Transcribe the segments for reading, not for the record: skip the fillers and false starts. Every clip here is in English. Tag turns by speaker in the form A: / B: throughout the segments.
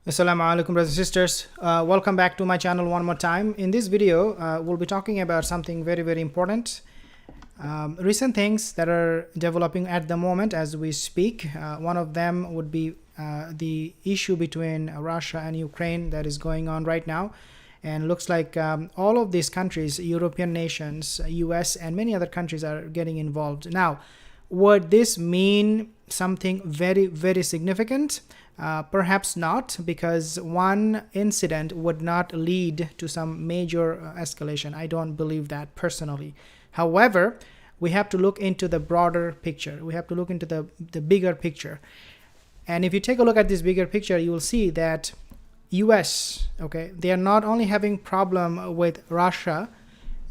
A: Assalamu alaikum, brothers and sisters. Welcome back to my channel one more time. In this video, we'll be talking about something very, very important. Recent things that are developing at the moment as we speak. One of them would be the issue between Russia and Ukraine that is going on right now. And looks like all of these countries, European nations, US, and many other countries are getting involved. Now, would this mean something very, very significant? Perhaps not, because one incident would not lead to some major escalation. I don't believe that personally. However, we have to look into the broader picture. We have to look into the bigger picture. And if you take a look at this bigger picture, you will see that US, okay, they are not only having problem with Russia,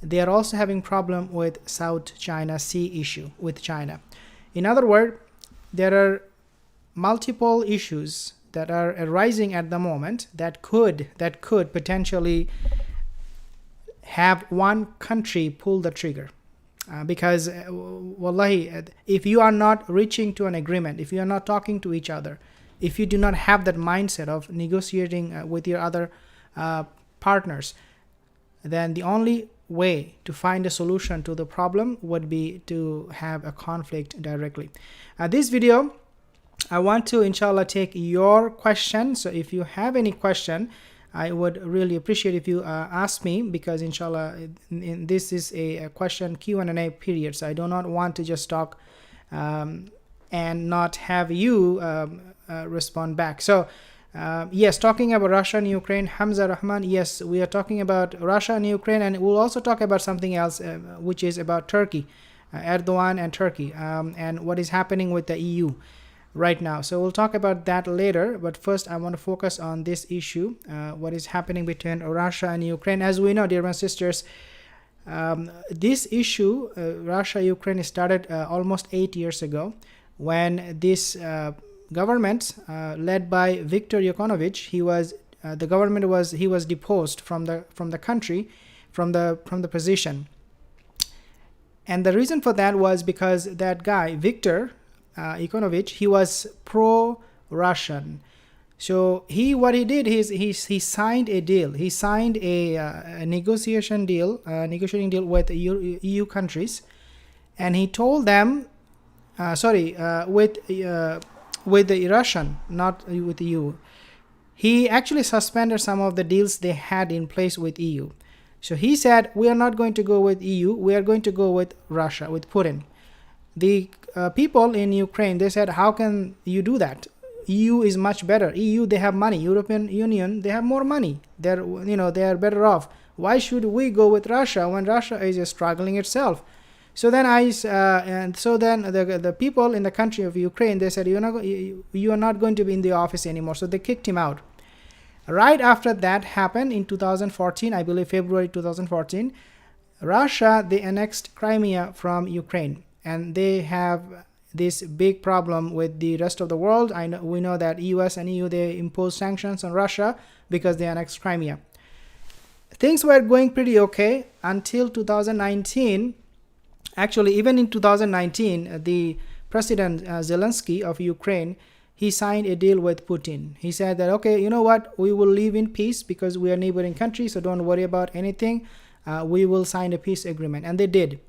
A: they are also having problem with South China Sea issue with China. In other words, there are multiple issues that are arising at the moment that could potentially have one country pull the trigger. Because wallahi, if you are not reaching to an agreement, if you are not talking to each other, if you do not have that mindset of negotiating with your other partners, then the only way to find a solution to the problem would be to have a conflict directly. This video, I want to inshallah take your question. So if you have any question, I would really appreciate if you ask me, because inshallah this is a question Q&A period. So I do not want to just talk and not have you respond back. So yes, talking about Russia and Ukraine, Hamza Rahman, yes, we are talking about Russia and Ukraine, and we'll also talk about something else, which is about Turkey, Erdogan and Turkey, and what is happening with the EU right now. So we'll talk about that later, but first I want to focus on this issue, what is happening between Russia and Ukraine. As we know, dear brothers and sisters, this issue, Russia-Ukraine, started almost 8 years ago, when this government led by Viktor Yanukovych, he was deposed from the country, from the position. And the reason for that was because that guy Viktor Yanukovych, he was pro-Russian. So what he did is he signed a deal. He signed a negotiating deal with EU countries, and he told them, with the Russian, not with the EU. He actually suspended some of the deals they had in place with EU. So he said, we are not going to go with EU, we are going to go with Russia, with Putin. The people in Ukraine, they said, how can you do that? EU is much better. EU, they have money. European Union, they have more money. They are better off. Why should we go with Russia when Russia is struggling itself? So then the people in the country of Ukraine, they said, you are not going to be in the office anymore. So they kicked him out. Right after that happened in 2014, I believe February 2014, Russia, they annexed Crimea from Ukraine. And they have this big problem with the rest of the world. We know that US and EU, they imposed sanctions on Russia because they annexed Crimea. Things were going pretty okay until 2019. Actually, even in 2019, the President Zelensky of Ukraine, he signed a deal with Putin. He said that, okay, you know what, we will live in peace because we are neighboring countries, so don't worry about anything. We will sign a peace agreement. And they did.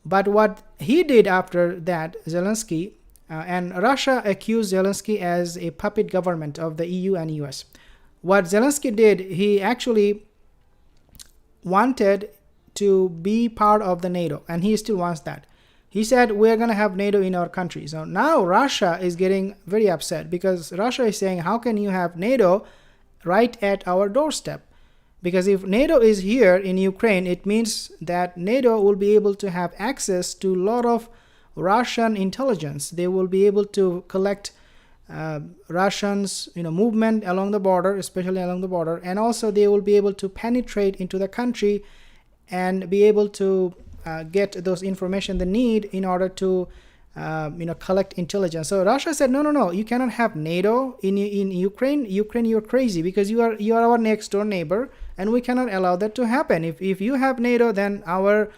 A: But what he did after that, Zelensky, and Russia accused Zelensky as a puppet government of the EU and US. What Zelensky did, he actually wanted to be part of the NATO, and he still wants that. He said, we're going to have NATO in our country. So now Russia is getting very upset, because Russia is saying, how can you have NATO right at our doorstep? Because if NATO is here in Ukraine, it means that NATO will be able to have access to a lot of Russian intelligence. They will be able to collect Russians, movement along the border, especially along the border, and also they will be able to penetrate into the country and be able to get those information they need in order to collect intelligence. So Russia said, no, you cannot have NATO in Ukraine. Ukraine, you're crazy, because you are our next door neighbor, and we cannot allow that to happen. If you have NATO, then our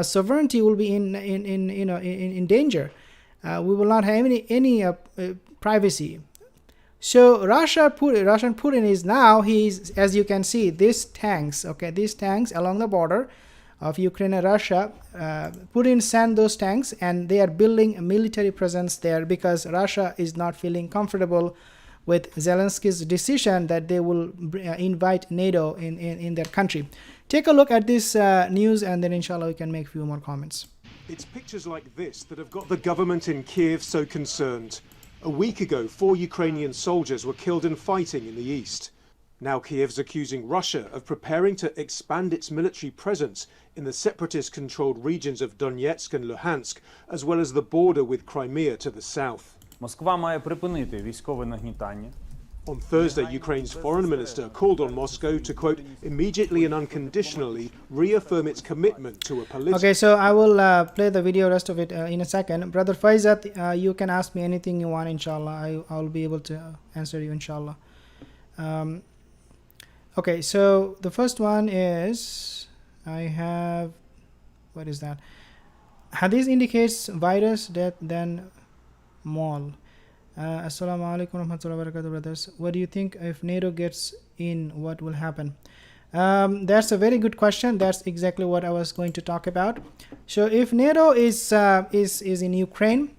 A: sovereignty will be in danger. We will not have any privacy. So Russian Putin is now, he's, as you can see, these tanks, okay, these tanks along the border of Ukraine and Russia, Putin sent those tanks and they are building a military presence there because Russia is not feeling comfortable with Zelensky's decision that they will invite NATO in their country. Take a look at this news and then inshallah we can make a few more comments.
B: It's pictures like this that have got the government in Kiev so concerned. A week ago, 4 Ukrainian soldiers were killed in fighting in the east. Now Kiev's accusing Russia of preparing to expand its military presence in the separatist-controlled regions of Donetsk and Luhansk, as well as the border with Crimea to the south.
C: Москва має припинити військове нагнітання.
B: On Thursday, Ukraine's foreign minister called on Moscow to, quote, immediately and unconditionally reaffirm its commitment to a political...
A: Okay, so I will play the video, rest of it in a second. Brother Faizat, you can ask me anything you want, inshallah. I'll be able to answer you, inshallah. Okay, so the first one is, I have, what is that? Hadith indicates virus, death, then mall. Assalamu alaikum warahmatullahi wabarakatuh, brothers. What do you think if NATO gets in, what will happen? That's a very good question. That's exactly what I was going to talk about. So if NATO is in Ukraine,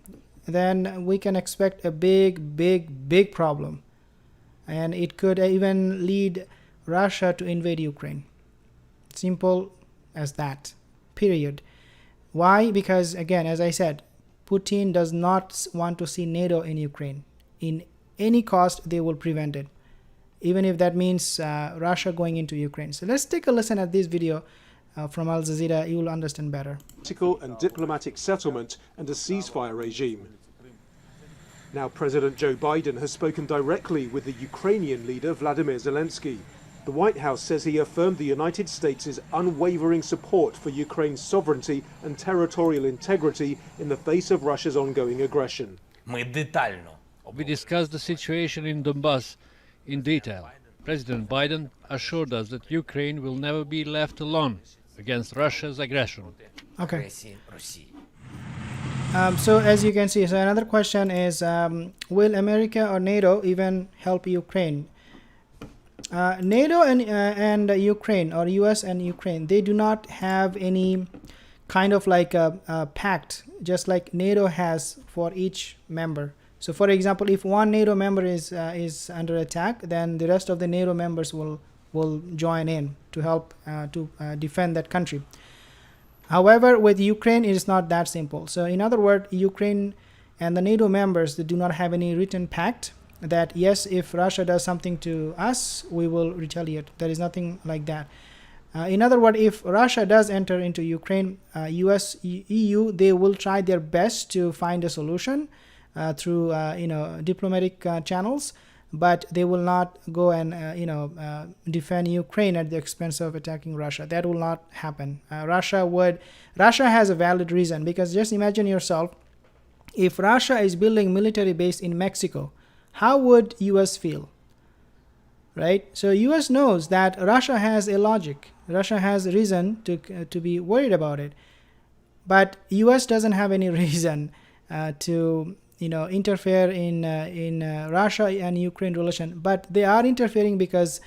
A: then we can expect a big problem, and it could even lead Russia to invade Ukraine. Simple as that, period. Why? Because again, as I said, Putin does not want to see NATO in Ukraine. In any cost, they will prevent it, even if that means Russia going into Ukraine. So let's take a listen at this video from Al Jazeera. You will understand better.
B: Political and diplomatic settlement and a ceasefire regime. Now President Joe Biden has spoken directly with the Ukrainian leader Vladimir Zelensky. The White House says he affirmed the United States' unwavering support for Ukraine's sovereignty and territorial integrity in the face of Russia's ongoing aggression.
D: We discussed the situation in Donbass in detail. President Biden assured us that Ukraine will never be left alone against Russia's aggression.
A: Okay. So as you can see, so another question is, will America or NATO even help Ukraine? NATO and Ukraine, or US and Ukraine, they do not have any kind of like a pact, just like NATO has for each member. So for example, if one NATO member is under attack, then the rest of the NATO members will join in to help to defend that country. However, with Ukraine, it is not that simple. So in other words, Ukraine and the NATO members, they do not have any written pact that yes, if Russia does something to us, we will retaliate. There is nothing like that. In other words, if Russia does enter into Ukraine, US, EU, they will try their best to find a solution through diplomatic channels, but they will not go and defend Ukraine at the expense of attacking Russia. That will not happen. Russia has a valid reason, because just imagine yourself, if Russia is building military base in Mexico, how would US feel? Right? So US knows that Russia has a logic. Russia has reason to be worried about it. But US doesn't have any reason to interfere in Russia and Ukraine relation. But they are interfering because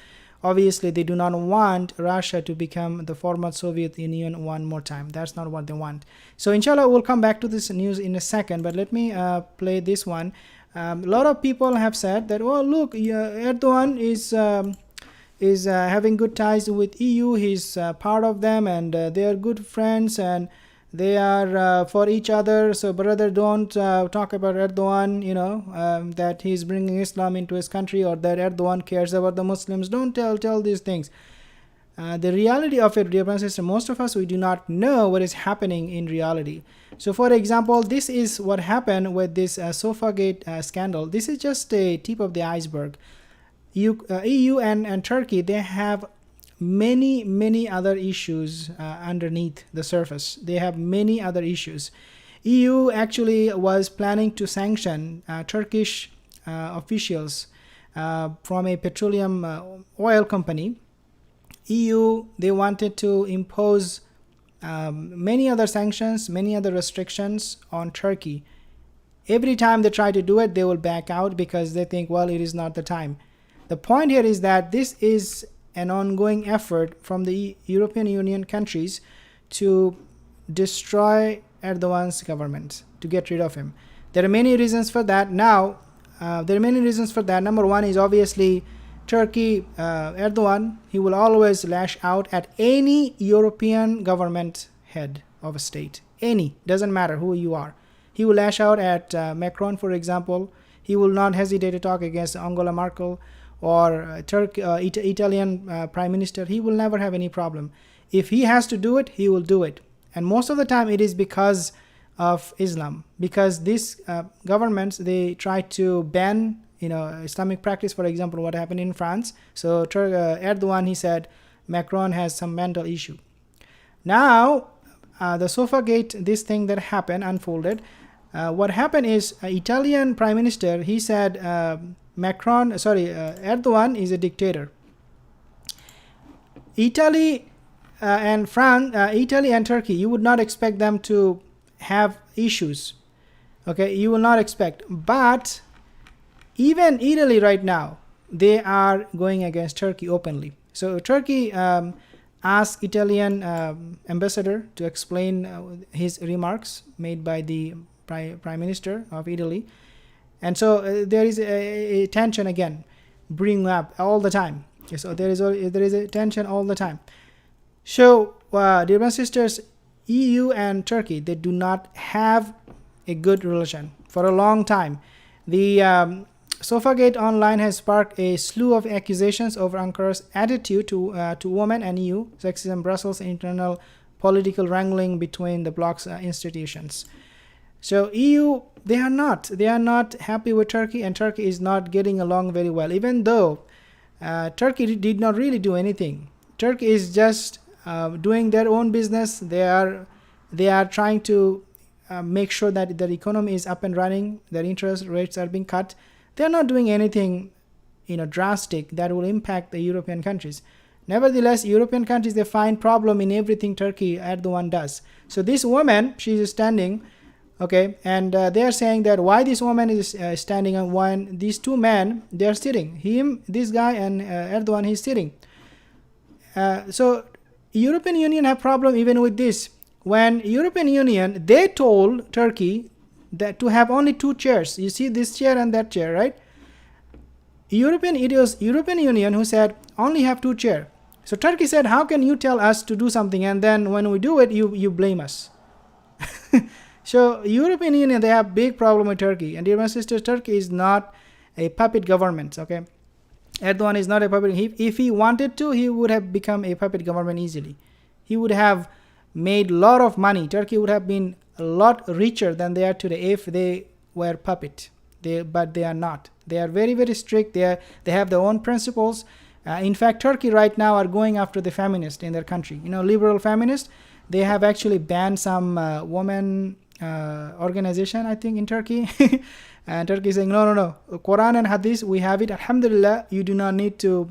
A: obviously they do not want Russia to become the former Soviet Union one more time. That's not what they want. So inshallah, we'll come back to this news in a second. But let me play this one. A lot of people have said that, oh look, Erdogan is having good ties with EU. He's part of them, and they are good friends, and they are for each other. So brother, don't talk about Erdogan, that he's bringing Islam into his country, or that Erdogan cares about the Muslims. Don't tell these things. The reality of it, dear brothers and sisters, most of us, we do not know what is happening in reality. So for example, this is what happened with this Sofagate scandal. This is just a tip of the iceberg. EU and Turkey, they have many other issues underneath the surface. They have many other issues. EU actually was planning to sanction Turkish officials from a petroleum oil company. EU, they wanted to impose many other sanctions, many other restrictions on Turkey. Every time they try to do it, they will back out because they think, well, it is not the time. The point here is that this is an ongoing effort from the European Union countries to destroy Erdogan's government, to get rid of him. There are many reasons for that. Now, Number one is obviously Turkey, Erdogan. He will always lash out at any European government head of a state. Any, doesn't matter who you are. He will lash out at Macron, for example. He will not hesitate to talk against Angela Merkel or Italian Prime Minister. He will never have any problem. If he has to do it, he will do it. And most of the time it is because of Islam, because these governments, they try to ban Islamic practice. For example, what happened in France. So Erdogan, he said Macron has some mental issue. Now the Sofagate, this thing that happened, unfolded. What happened is Italian Prime Minister, he said Erdogan is a dictator. Italy and Turkey, you would not expect them to have issues. Okay, you will not expect. But even Italy right now, they are going against Turkey openly. So Turkey asked Italian ambassador to explain his remarks made by the Prime Minister of Italy. And so there is a tension again, bring up all the time. So there is a tension all the time. So, dear brothers and sisters, EU and Turkey, they do not have a good relation for a long time. The Sofagate Online has sparked a slew of accusations over Ankara's attitude to women and EU, sexism, Brussels, internal political wrangling between the bloc's institutions. So EU, they are not happy with Turkey, and Turkey is not getting along very well, even though Turkey did not really do anything. Turkey is just doing their own business. They are trying to make sure that their economy is up and running. Their interest rates are being cut. They are not doing anything, drastic that will impact the European countries. Nevertheless, European countries, they find problem in everything Erdogan does. So this woman, she is standing, okay, and they are saying that why this woman is standing and when these two men, they are sitting. This guy and Erdogan, he's sitting. So European Union have problem even with this. When European Union, they told Turkey that to have only two chairs. You see this chair and that chair, right? It was European Union who said only have two chairs. So Turkey said, how can you tell us to do something and then when we do it, you blame us? So European Union, they have big problem with Turkey. And dear my sisters, Turkey is not a puppet government, okay? Erdogan is not a puppet. If he wanted to, he would have become a puppet government easily. He would have made a lot of money. Turkey would have been a lot richer than they are today if they were puppet. But they are not. They are very, very strict. They have their own principles. In fact, Turkey right now are going after the feminists in their country. Liberal feminists. They have actually banned some women organization, I think, in Turkey. And Turkey is saying, no. Quran and Hadith, we have it. Alhamdulillah, you do not need to,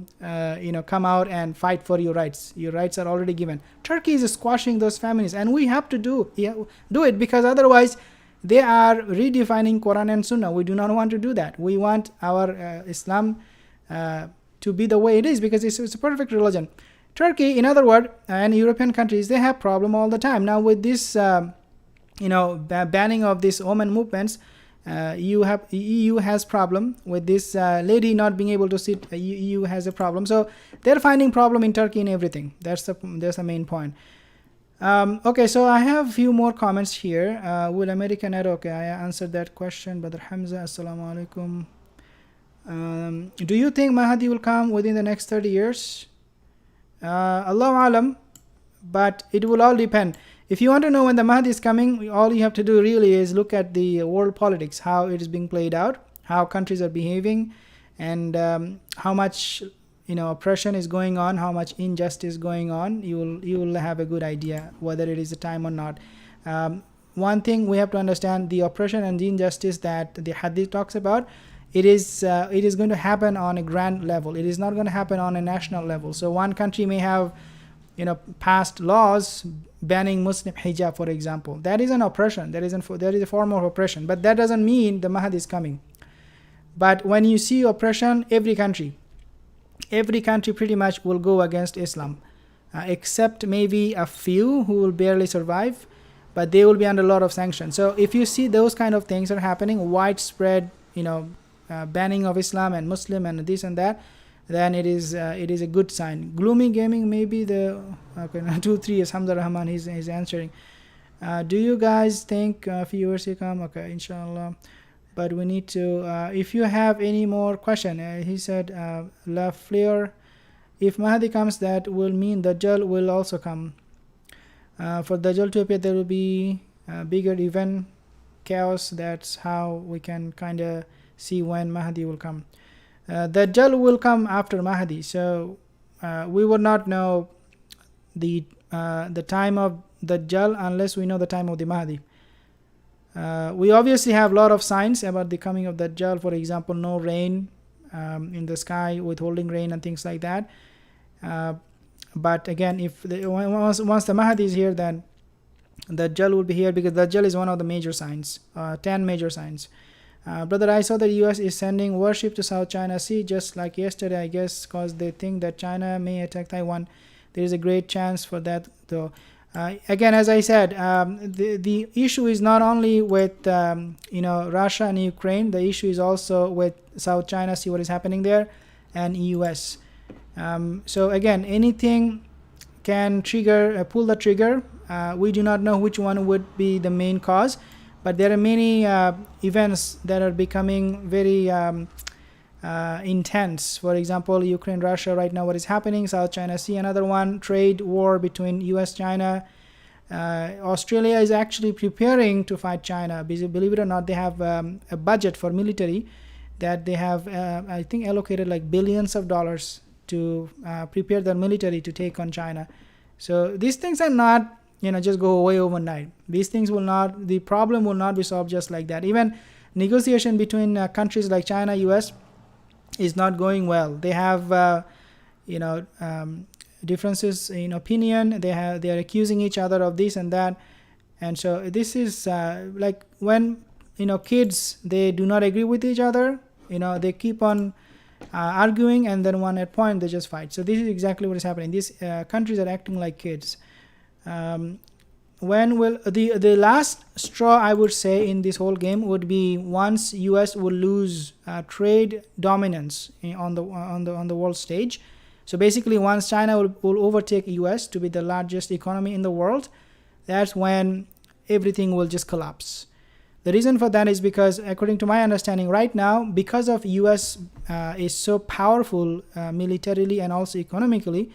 A: come out and fight for your rights. Your rights are already given. Turkey is squashing those feminists, and we have to do it because otherwise they are redefining Quran and Sunnah. We do not want to do that. We want our Islam to be the way it is because it's a perfect religion. Turkey, in other words, and European countries, they have problem all the time. Now with this, banning of these women movements, EU has problem with this lady not being able to sit. EU has a problem, so they're finding problem in Turkey in everything. That's the main point. Okay, so I have a few more comments here. Will America not? Okay, I answered that question. Brother Hamza, assalamu alaikum. Do you think Mahdi will come within the next 30 years? Allahu alam, but it will all depend. If you want to know when the Mahdi is coming, all you have to do really is look at the world politics, how it is being played out, how countries are behaving, and how much oppression is going on, how much injustice going on. You will have a good idea whether it is the time or not. One thing we have to understand: the oppression and the injustice that the Hadith talks about, it is going to happen on a grand level. It is not going to happen on a national level. So one country may have passed laws banning Muslim hijab, for example. That is an oppression. That is a form of oppression. But that doesn't mean the Mahdi is coming. But when you see oppression, every country pretty much will go against Islam, except maybe a few who will barely survive, but they will be under a lot of sanctions. So if you see those kind of things are happening, widespread, banning of Islam and Muslim and this and that, then it is a good sign. Gloomy gaming, maybe the 2-3 is Hamza Rahman. He's answering. Do you guys think viewers here come? Okay, inshallah. But we need to. If you have any more question, he said, La Fleur, if Mahdi comes, that will mean Dajjal will also come. For Dajjal to appear, there will be a bigger event, chaos. That's how we can kind of see when Mahdi will come. Dajjal will come after Mahdi, so we would not know the time of Dajjal unless we know the time of the Mahdi. We obviously have a lot of signs about the coming of Dajjal. For example, no rain in the sky, withholding rain and things like that. But again, once the Mahdi is here, then Dajjal will be here, because Dajjal is one of the major signs, 10 major signs. Brother, I saw that US is sending warship to South China Sea just like yesterday, I guess, because they think that China may attack Taiwan. There is a great chance for that, though. Again, as I said, the issue is not only with Russia and Ukraine. The issue is also with South China Sea, what is happening there, and US. So again, anything can pull the trigger. We do not know which one would be the main cause, but there are many events that are becoming very intense. For example, Ukraine, Russia right now, what is happening, South China Sea, another one, trade war between US, China. Australia is actually preparing to fight China. Believe it or not, they have a budget for military that they have, I think, allocated like billions of dollars to prepare their military to take on China. So these things are not, just go away overnight. These things the problem will not be solved just like that. Even negotiation between countries like China, US is not going well. They have, differences in opinion. They are accusing each other of this and that. And so this is like when, kids, they do not agree with each other, they keep on arguing, and then one at point they just fight. So this is exactly what is happening. These countries are acting like kids. When will the last straw, I would say, in this whole game would be once US will lose trade dominance on the world stage. So basically, once China will overtake US to be the largest economy in the world, that's when everything will just collapse. The reason for that is because, according to my understanding right now, because of US is so powerful militarily and also economically,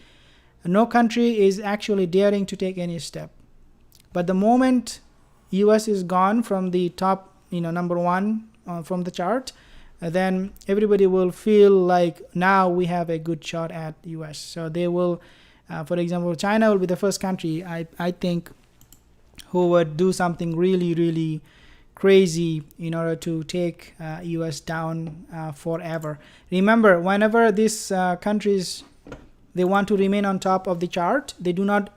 A: no country is actually daring to take any step. But the moment US is gone from the top, number one from the chart, then everybody will feel like now we have a good shot at US. So they will, for example, China will be the first country, I think, who would do something really, really crazy in order to take US down forever. Remember, whenever these countries, they want to remain on top of the chart, they do not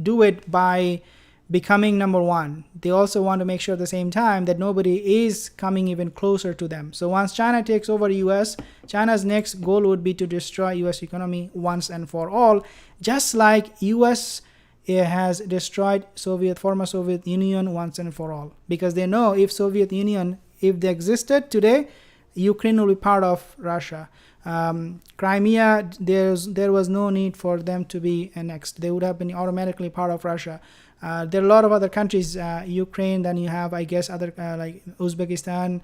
A: do it by becoming number one. They also want to make sure at the same time that nobody is coming even closer to them. So once China takes over US, China's next goal would be to destroy US economy once and for all, just like US has destroyed former Soviet Union once and for all. Because they know if Soviet Union, if they existed today, Ukraine will be part of Russia. Crimea, there was no need for them to be annexed. They would have been automatically part of Russia. There are a lot of other countries, Ukraine, then you have, I guess, other like Uzbekistan,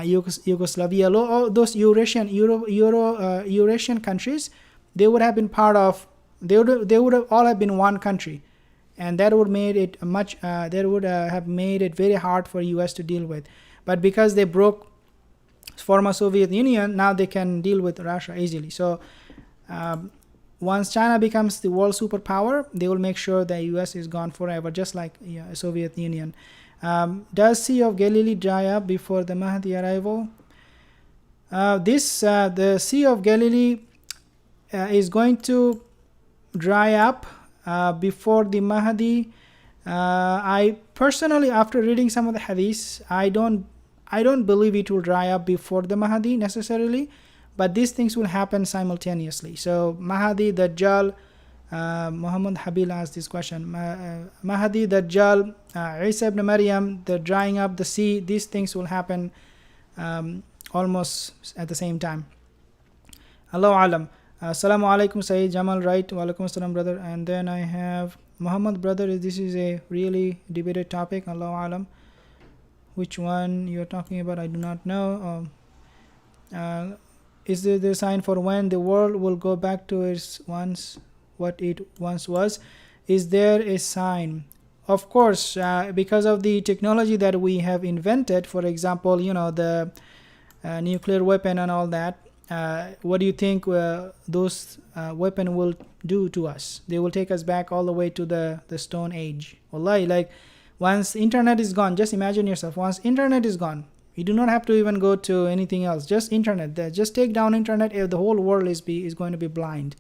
A: Yugoslavia, all those Eurasian countries, they would have been part of, they would have all have been one country, and that would made it have made it very hard for US to deal with. But because they broke former Soviet Union, now they can deal with Russia easily. So once China becomes the world superpower, they will make sure the US is gone forever, just like Soviet Union. Does Sea of Galilee dry up before the Mahdi arrival? The Sea of Galilee is going to dry up before the Mahdi. I personally, after reading some of the hadiths, I don't believe it will dry up before the Mahdi necessarily, but these things will happen simultaneously. So Mahdi, Dajjal, Muhammad Habil asked this question. Mahdi, Dajjal, Isa ibn Maryam, the drying up the sea, these things will happen almost at the same time. Allahu alam. Assalamu alaikum, Sayyid Jamal, right? Wa alaikum assalam, brother. And then I have Muhammad, brother. This is a really debated topic. Allahu alam. Which one you're talking about, I do not know. Is there the sign for when the world will go back to its what it once was? Is there a sign? Of course, because of the technology that we have invented, for example, the nuclear weapon and all that. What do you think those weapon will do to us? They will take us back all the way to the Stone Age. Wallahi, like once internet is gone, just imagine yourself, once internet is gone, you do not have to even go to anything else, just internet. Just take down internet, the whole world is going to be blind.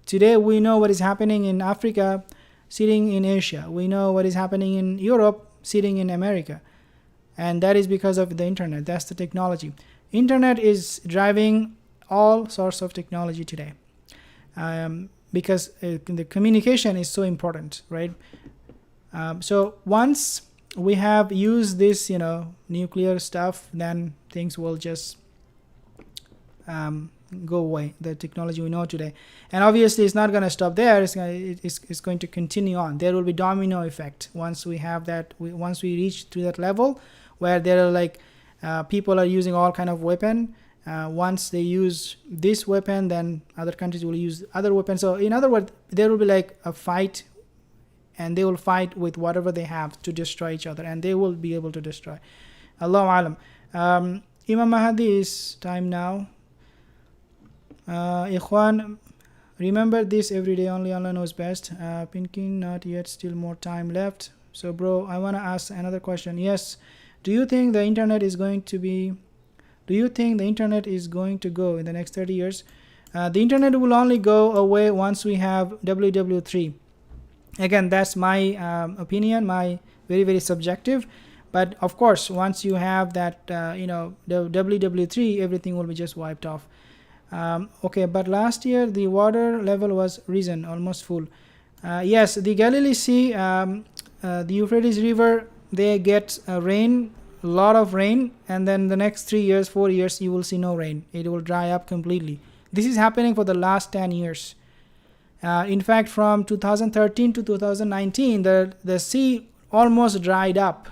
A: Today we know what is happening in Africa sitting in Asia. We know what is happening in Europe sitting in America. And that is because of the internet. That's the technology. Internet is driving all sorts of technology today, because the communication is so important, right? So once we have used this, nuclear stuff, then things will just go away. The technology we know today, and obviously it's not going to stop there. It's going to continue on. There will be domino effect once we have that. Once we reach to that level where there are like people are using all kind of weapon. Once they use this weapon, then other countries will use other weapons. So in other words, there will be like a fight, and they will fight with whatever they have to destroy each other, and they will be able to destroy. Allahu alam. Imam Mahdi is time now. Ikhwan, remember this every day. Only Allah knows best. Pinkin, not yet. Still more time left. So, bro, I want to ask another question. Yes. Do you think the internet is going to go in the next 30 years? The internet will only go away once we have WW3. Again, that's my opinion, my very, very subjective. But of course, once you have that, the WW3, everything will be just wiped off. Okay, but last year the water level was risen, almost full. Yes, the Galilee Sea, the Euphrates River, they get rain, a lot of rain, and then the next 3 years, 4 years, you will see no rain. It will dry up completely. This is happening for the last 10 years. In fact, from 2013 to 2019, the sea almost dried up.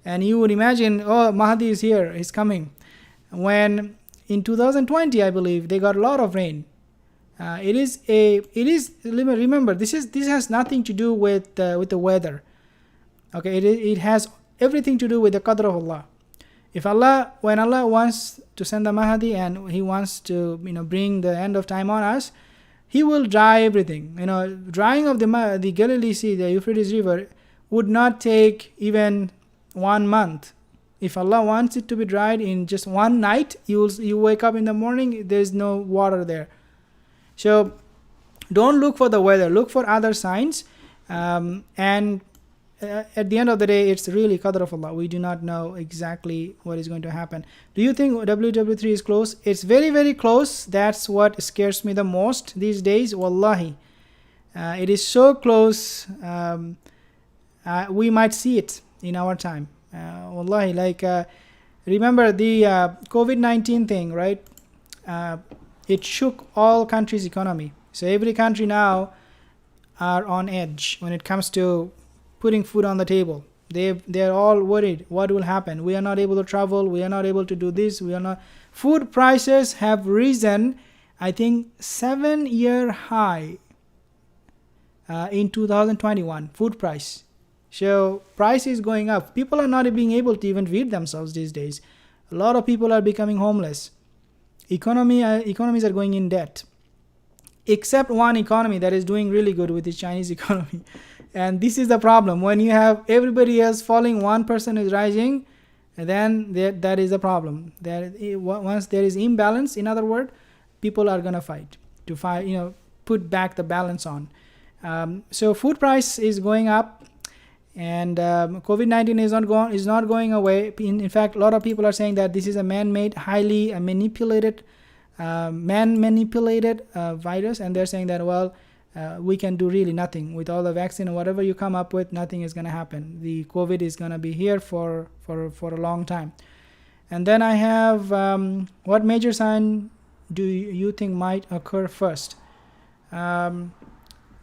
A: And you would imagine, oh, Mahdi is here, he's coming. When in 2020, I believe, they got a lot of rain. Remember, this has nothing to do with the weather. Okay, it has everything to do with the qadr of Allah. When Allah wants to send the Mahdi and He wants to bring the end of time on us, He will dry everything. Drying of the Galilee Sea, the Euphrates River, would not take even 1 month. If Allah wants it to be dried in just one night, you wake up in the morning, there's no water there. So don't look for the weather, look for other signs, and at the end of the day, it's really qadr of Allah. We do not know exactly what is going to happen. Do you think WW3 is close? It's very, very close. That's what scares me the most these days. Wallahi, it is so close. We might see it in our time. Wallahi, remember the COVID-19 thing, right? It shook all countries' economy. So every country now are on edge when it comes to putting food on the table. They're all worried what will happen. We are not able to travel, we are not able to do this, food prices have risen, I think 7-year high in 2021, food price. So price is going up. People are not being able to even feed themselves these days. A lot of people are becoming homeless. Economies are going in debt. Except one economy that is doing really good, with the Chinese economy. And this is the problem. When you have everybody else falling, one person is rising, then that is the problem. Once there is imbalance, in other words, people are going to fight to put back the balance on. So food price is going up, and COVID-19 is not going away. In fact, a lot of people are saying that this is a man-made, highly manipulated virus, and they're saying that, well, we can do really nothing with all the vaccine and whatever you come up with. Nothing is going to happen. The COVID is going to be here for a long time. And then I have what major sign do you think might occur first?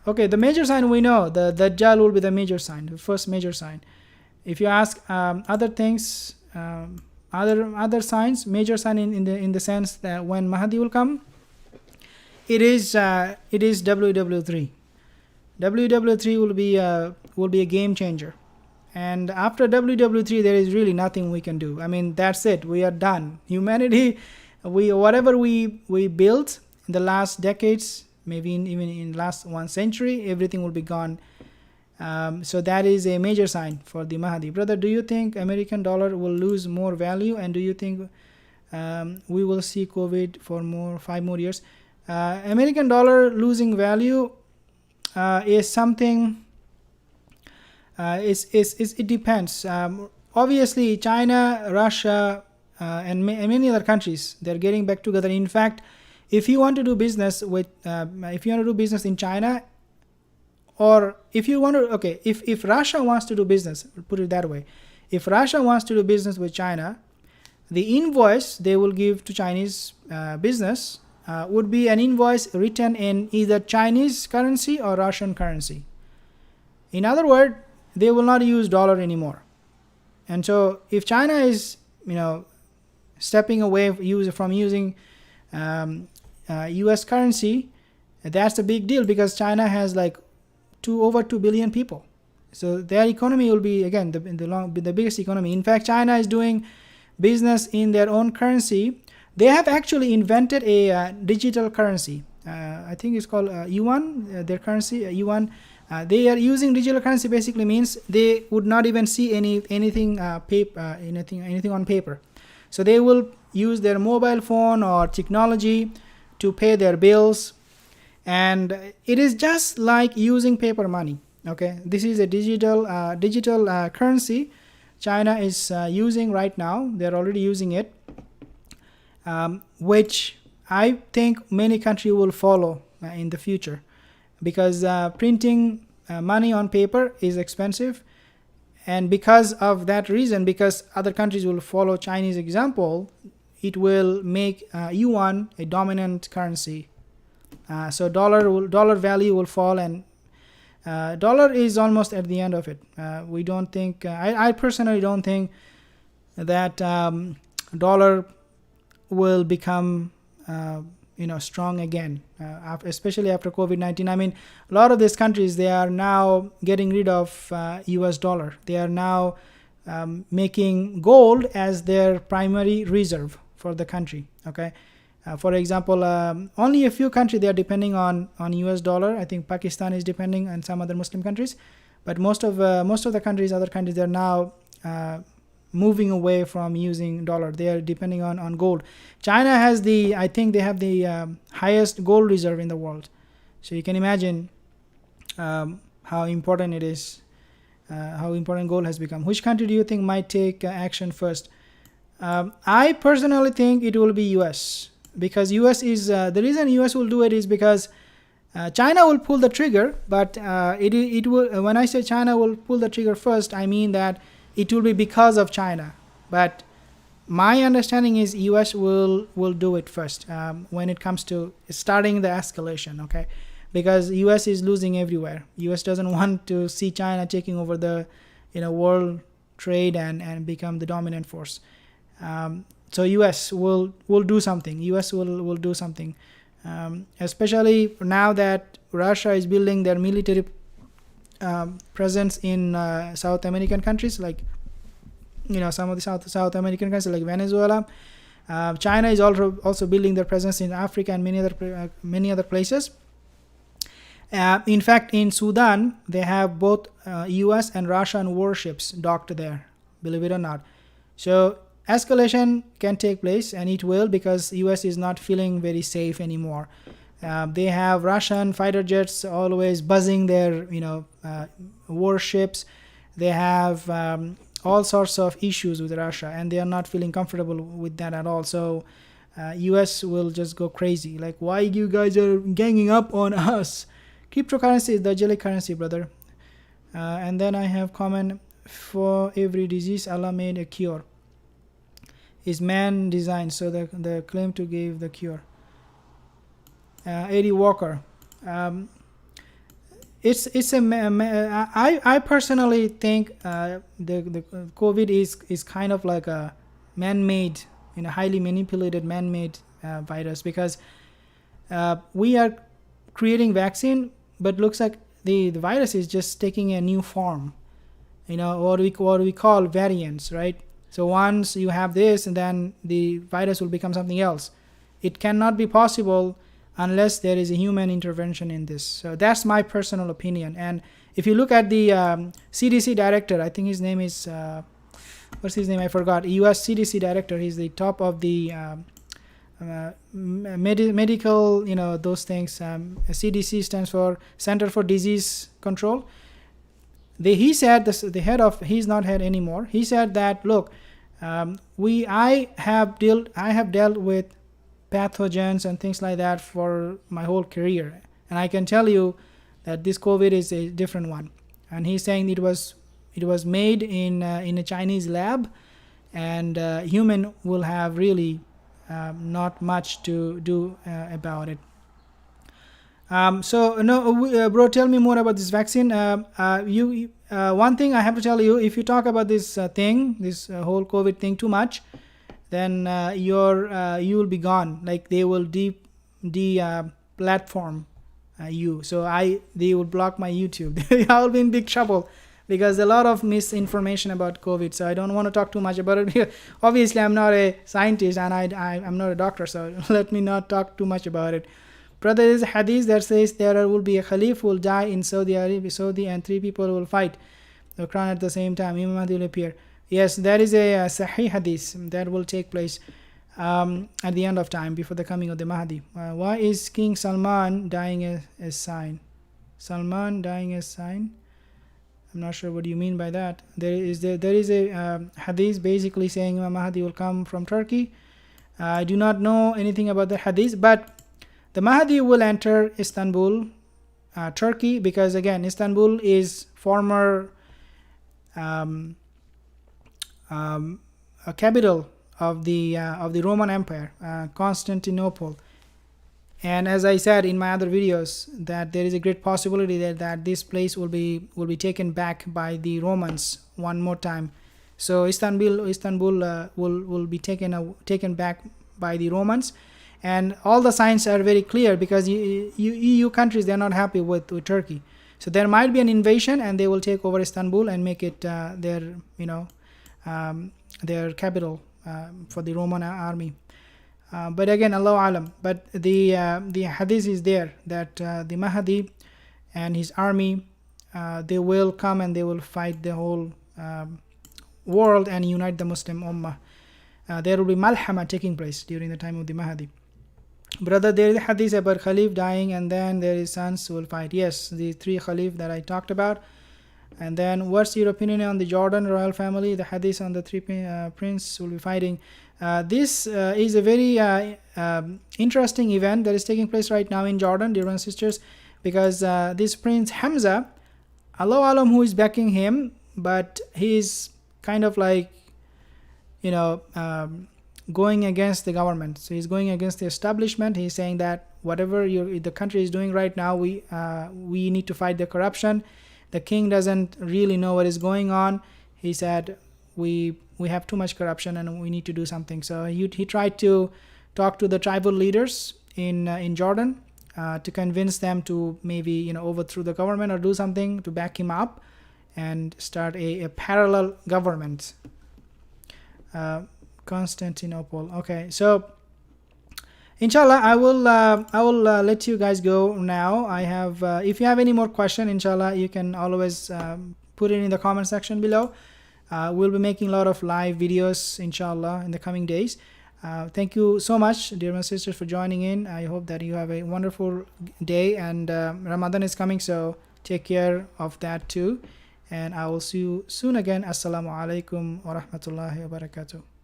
A: Okay, the major sign we know, the Dajjal will be the major sign, the first major sign. If you ask other things, other signs, major sign in the sense that when Mahdi will come, it is WW3. WW3 will be a game changer. And after WW3, there is really nothing we can do. I mean, that's it. We are done. Humanity, whatever we built in the last decades, maybe even in last 1 century, everything will be gone. So that is a major sign for the Mahdi. Brother, do you think American dollar will lose more value? And do you think we will see COVID for 5 more years? American dollar losing value is something. It depends. Obviously, China, Russia, and many other countries, they're getting back together. In fact, if you want to do business with, if you want to do business in China, or if you want to, okay, if Russia wants to do business, put it that way, if Russia wants to do business with China, the invoice they will give to Chinese business would be an invoice written in either Chinese currency or Russian currency. In other words, they will not use dollar anymore. And so if China is, stepping away from using US currency, that's a big deal, because China has like over 2 billion people. So their economy will be, again, the biggest economy. In fact, China is doing business in their own currency. They have actually invented a digital currency. I think it's called yuan, their currency, yuan. They are using digital currency. Basically means they would not even see anything on paper. So they will use their mobile phone or technology to pay their bills, and it is just like using paper money. Okay, this is a digital currency China is using right now. They're already using it, which I think many countries will follow in the future. Because printing money on paper is expensive, and because of that reason, because other countries will follow Chinese example, it will make yuan a dominant currency. So dollar value will fall, and dollar is almost at the end of it. We don't think, I personally don't think that dollar will become strong again, especially after COVID-19. I mean, a lot of these countries, they are now getting rid of US dollar. They are now making gold as their primary reserve for the country. Okay, for example, only a few countries, they are depending on US dollar. I think Pakistan is depending, and some other Muslim countries, but most of the countries, other countries, they're now moving away from using dollar. They are depending on gold. China has I think they have the highest gold reserve in the world. So you can imagine how important it is, how important gold has become. Which country do you think might take action first? I personally think it will be US, because US is, the reason US will do it is because China will pull the trigger, but it will, when I say China will pull the trigger first, I mean that it will be because of China. But my understanding is US will do it first when it comes to starting the escalation, okay? Because US is losing everywhere. US doesn't want to see China taking over the world trade and become the dominant force. So US will do something. US will do something, especially now that Russia is building their military presence in South American countries, like some of the South American countries like Venezuela. China is also building their presence in Africa and many other places. In fact, in Sudan, they have both US and Russian warships docked there, believe it or not. So escalation can take place, and it will, because US is not feeling very safe anymore. They have Russian fighter jets always buzzing their warships. They have all sorts of issues with Russia, and they are not feeling comfortable with that at all. So US will just go crazy, like, why you guys are ganging up on us? Cryptocurrency is the angelic currency, brother. And then I have comment, for every disease Allah made a cure. Is man designed? So the claim to give the cure. Eddie Walker. I personally think the COVID is kind of like a man-made, highly manipulated man-made virus, because we are creating vaccine, but looks like the virus is just taking a new form. What we call variants, right? So once you have this, and then the virus will become something else. It cannot be possible unless there is a human intervention in this. So that's my personal opinion. And if you look at the CDC director, I think his name is what's his name? I forgot. US CDC director. He's the top of the medical, those things. CDC stands for Center for Disease Control. He said this, the head of, he's not head anymore. He said that, look, I have dealt with pathogens and things like that for my whole career, and I can tell you that this COVID is a different one. And he's saying it was made in a Chinese lab, and human will have really not much to do about it. Bro, tell me more about this vaccine. One thing I have to tell you, if you talk about this this whole COVID thing too much, then you will be gone. Like, they will platform you. So they will block my YouTube. I will be in big trouble, because a lot of misinformation about COVID. So I don't want to talk too much about it. Obviously, I'm not a scientist, and I'm not a doctor, so let me not talk too much about it. Brother, there is a hadith that says there will be a Khalif who will die in Saudi, and 3 people will fight the Quran at the same time. Imam Mahdi will appear. Yes, there is a Sahih hadith that will take place at the end of time, before the coming of the Mahdi. Why is King Salman dying as sign? Salman dying as sign? I'm not sure what you mean by that. There is a hadith basically saying Imam Mahdi will come from Turkey. I do not know anything about the hadith, but the Mahdi will enter Istanbul, Turkey, because again, Istanbul is former a capital of the Roman Empire, Constantinople. And as I said in my other videos, that there is a great possibility that this place will be taken back by the Romans one more time. So Istanbul will be taken back by the Romans. And all the signs are very clear, because EU countries, they're not happy with Turkey. So there might be an invasion, and they will take over Istanbul and make it their capital for the Roman army. But again, Allahu Alam. But the hadith is there that the Mahdi and his army, they will come and they will fight the whole world and unite the Muslim Ummah. There will be malhama taking place during the time of the Mahdi. Brother, there is a hadith about Khalif dying, and then there is sons who will fight. Yes, the 3 Khalif that I talked about. And then, what's your opinion on the Jordan royal family? The hadith on the 3 princes will be fighting. This is a very interesting event that is taking place right now in Jordan, dear brothers and sisters, because this Prince Hamza, Allahu Alam who is backing him, but he's kind of like, going against the government. So he's going against the establishment. He's saying that whatever the country is doing right now, we need to fight the corruption. The king doesn't really know what is going on. He said we have too much corruption and we need to do something. So he tried to talk to the tribal leaders in Jordan to convince them to maybe overthrow the government or do something to back him up and start a parallel government. Constantinople. Okay, so inshallah, I will let you guys go now. I have if you have any more question, inshallah, you can always put it in the comment section below. We'll be making a lot of live videos, inshallah, in the coming days. Thank you so much, dear my sisters, for joining in. I hope that you have a wonderful day, and Ramadan is coming, so take care of that too. And I will see you soon again. Assalamu alaikum wa rahmatullahi wa barakatuh.